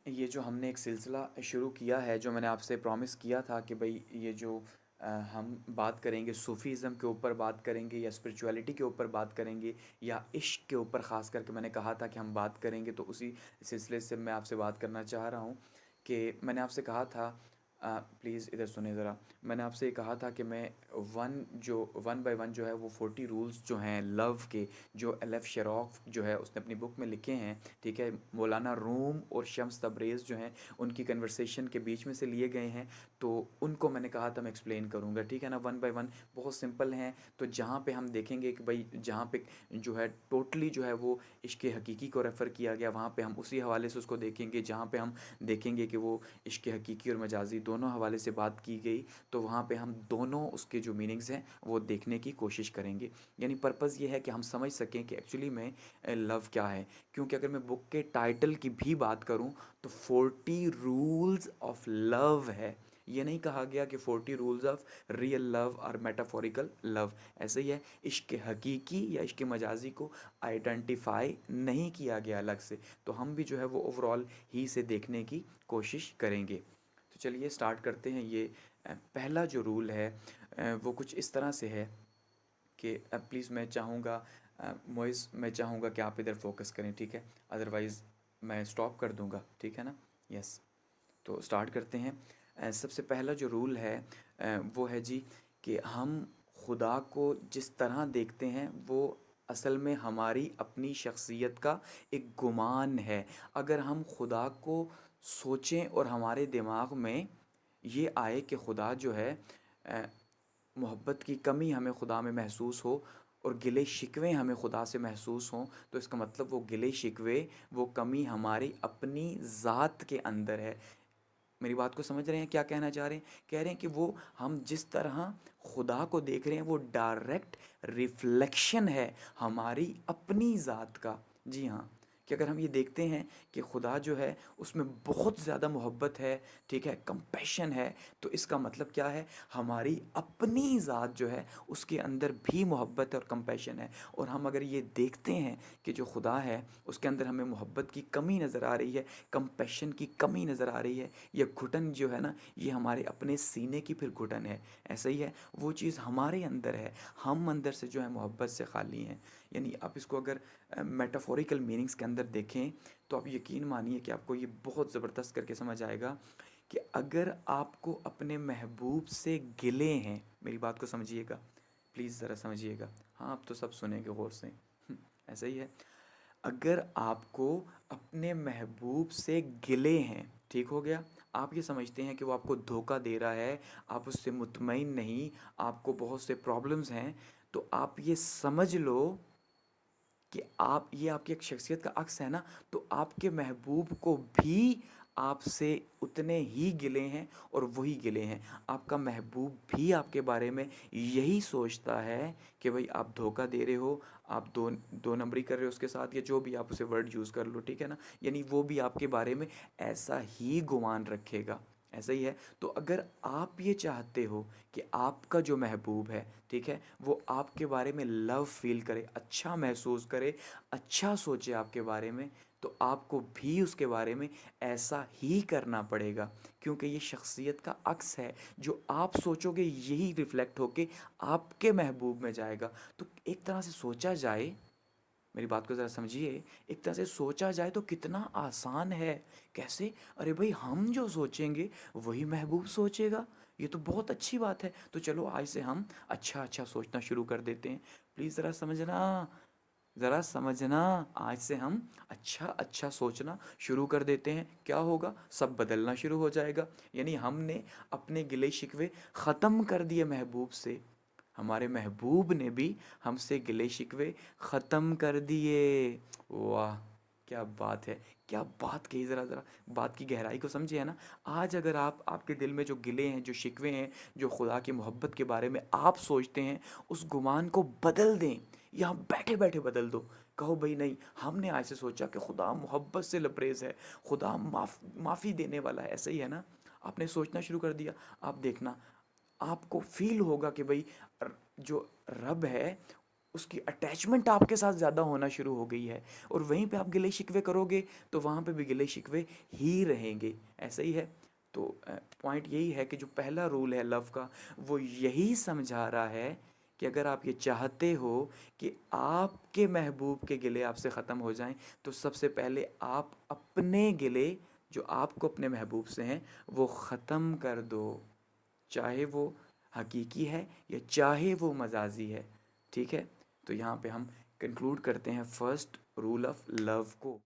ये जो हमने एक सिलसिला शुरू किया है, जो मैंने आपसे प्रॉमिस किया था कि भाई ये जो हम बात करेंगे सूफ़ीज़्म के ऊपर बात करेंगे या स्पिरिचुअलिटी के ऊपर बात करेंगे या इश्क के ऊपर ख़ास करके मैंने कहा था कि हम बात करेंगे, तो उसी सिलसिले से मैं आपसे बात करना चाह रहा हूँ कि मैंने आपसे कहा था प्लीज़ इधर सुनिए ज़रा। मैंने आपसे ये कहा था कि मैं वन बाय वन जो है वो 40 रूल्स जो हैं लव के, जो एल.एफ. शेरॉफ जो है उसने अपनी बुक में लिखे हैं, ठीक है? मौलाना रूम और शम्स तबरेज़ जो हैं उनकी कन्वर्सेशन के बीच में से लिए गए हैं, तो उनको मैंने कहा था मैं एक्सप्लेन करूँगा, ठीक है ना? वन बाय वन बहुत सिंपल हैं। तो जहाँ पे हम देखेंगे कि भाई जहाँ पे जो है टोटली जो है वो इश्क़ हकीकी को रेफ़र किया गया, वहाँ पे हम उसी हवाले से उसको देखेंगे। जहाँ पे हम देखेंगे कि वो इश्क़ हकीकी और मजाजी दोनों हवाले से बात की गई, तो वहाँ पे हम दोनों उसके जो मीनिंग्स हैं वो देखने की कोशिश करेंगे। यानी पर्पज़ ये है कि हम समझ सकें कि एक्चुअली में लव क्या है। क्योंकि अगर मैं बुक के टाइटल की भी बात करूँ तो 40 रूल्स ऑफ लव है। ये नहीं कहा गया कि 40 रूल्स ऑफ रियल लव और मेटाफोरिकल लव। ऐसे ही है, इश्क हकीकी या इश्क मजाजी को आइडेंटिफाई नहीं किया गया अलग से, तो हम भी जो है वो ओवरऑल ही से देखने की कोशिश करेंगे। तो चलिए स्टार्ट करते हैं। ये पहला जो रूल है वो कुछ इस तरह से है कि प्लीज़ मैं चाहूँगा मोइज़, मैं चाहूँगा कि आप इधर फोकस करें, ठीक है? अदरवाइज़ मैं स्टॉप कर दूँगा, ठीक है ना? यस। तो स्टार्ट करते हैं। सबसे पहला जो रूल है वो है जी कि हम खुदा को जिस तरह देखते हैं वो असल में हमारी अपनी शख्सियत का एक गुमान है। अगर हम खुदा को सोचें और हमारे दिमाग में ये आए कि खुदा जो है अ, मोहब्बत की कमी हमें खुदा में महसूस हो और गिले शिकवे हमें खुदा से महसूस हों, तो इसका मतलब वो गिले शिकवे, वो कमी हमारी अपनी ज़ात के अंदर है। मेरी बात को समझ रहे हैं, क्या कहना चाह रहे हैं? कह रहे हैं कि वो हम जिस तरह खुदा को देख रहे हैं वो डायरेक्ट रिफ्लेक्शन है हमारी अपनी ज़ात का। जी हाँ, कि अगर हम ये देखते हैं कि खुदा जो है उसमें बहुत ज़्यादा मोहब्बत है, ठीक है, कंपैशन है, तो इसका मतलब क्या है? हमारी अपनी ज़ात जो है उसके अंदर भी मोहब्बत और कंपैशन है। और हम अगर ये देखते हैं कि जो खुदा है उसके अंदर हमें मोहब्बत की कमी नज़र आ रही है, कंपैशन की कमी नज़र आ रही है, ये घुटन जो है ना, ये हमारे अपने सीने की फिर घुटन है। ऐसा ही है, वो चीज़ हमारे अंदर है, हम अंदर से जो है मोहब्बत से खाली हैं। यानी आप इसको अगर मेटाफोरिकल मीनिंग्स के अंदर देखें तो आप यकीन मानिए कि आपको ये बहुत ज़बरदस्त करके समझ आएगा कि अगर आपको अपने महबूब से गिले हैं, मेरी बात को समझिएगा, प्लीज़ ज़रा समझिएगा। हाँ, आप तो सब सुनेंगे गौर से। ऐसा ही है, अगर आपको अपने महबूब से गिले हैं, ठीक हो गया, आप ये समझते हैं कि वो आपको धोखा दे रहा है, आप उससे मुतमईन नहीं, आपको बहुत से प्रॉब्लम्स हैं, तो आप ये समझ लो कि आप, ये आपकी एक शख्सियत का अक्स है ना, तो आपके महबूब को भी आपसे उतने ही गिले हैं और वही गिले हैं। आपका महबूब भी आपके बारे में यही सोचता है कि भाई आप धोखा दे रहे हो, आप दो नंबरी कर रहे हो उसके साथ, या जो भी आप उसे वर्ड यूज़ कर लो, ठीक है ना? यानी वो भी आपके बारे में ऐसा ही गुमान रखेगा। ऐसा ही है, तो अगर आप ये चाहते हो कि आपका जो महबूब है, ठीक है, वो आपके बारे में लव फील करे, अच्छा महसूस करे, अच्छा सोचे आपके बारे में, तो आपको भी उसके बारे में ऐसा ही करना पड़ेगा। क्योंकि ये शख्सियत का अक्स है, जो आप सोचोगे यही रिफ्लेक्ट होके आपके महबूब में जाएगा। तो एक तरह से सोचा जाए, मेरी बात को ज़रा समझिए, एक तरह से सोचा जाए तो कितना आसान है। कैसे? अरे भाई, हम जो सोचेंगे वही महबूब सोचेगा, ये तो बहुत अच्छी बात है। तो चलो आज से हम अच्छा अच्छा सोचना शुरू कर देते हैं। प्लीज़ ज़रा समझना, ज़रा समझना, आज से हम अच्छा अच्छा सोचना शुरू कर देते हैं। क्या होगा? सब बदलना शुरू हो जाएगा। यानी हमने अपने गिले शिकवे ख़त्म कर दिए महबूब से, हमारे महबूब ने भी हमसे गिले शिकवे ख़त्म कर दिए। वाह, क्या बात है, क्या बात कही! ज़रा ज़रा बात की गहराई को समझे, है ना? आज अगर आप, आपके दिल में जो गिले हैं, जो शिकवे हैं, जो खुदा की मोहब्बत के बारे में आप सोचते हैं, उस गुमान को बदल दें, यहाँ बैठे बैठे बदल दो। कहो भाई नहीं, हमने आज से सोचा कि खुदा मोहब्बत से लबरेज़ है, खुदा माफ़ी देने वाला है। ऐसा ही है ना? आपने सोचना शुरू कर दिया, आप देखना, आपको फ़ील होगा कि भाई जो रब है उसकी अटैचमेंट आपके साथ ज़्यादा होना शुरू हो गई है, और वहीं पे आप गिले शिकवे करोगे तो वहाँ पे भी गिले शिकवे ही रहेंगे। ऐसा ही है। तो पॉइंट यही है कि जो पहला रूल है लव का, वो यही समझा रहा है कि अगर आप ये चाहते हो कि आपके महबूब के गिले आपसे ख़त्म हो जाएं, तो सबसे पहले आप अपने गिले जो आपको अपने महबूब से हैं वो ख़त्म कर दो, चाहे वो हकीकी है या चाहे वो मजाजी है। ठीक है। तो यहाँ पे हम कंक्लूड करते हैं फर्स्ट रूल ऑफ लव को।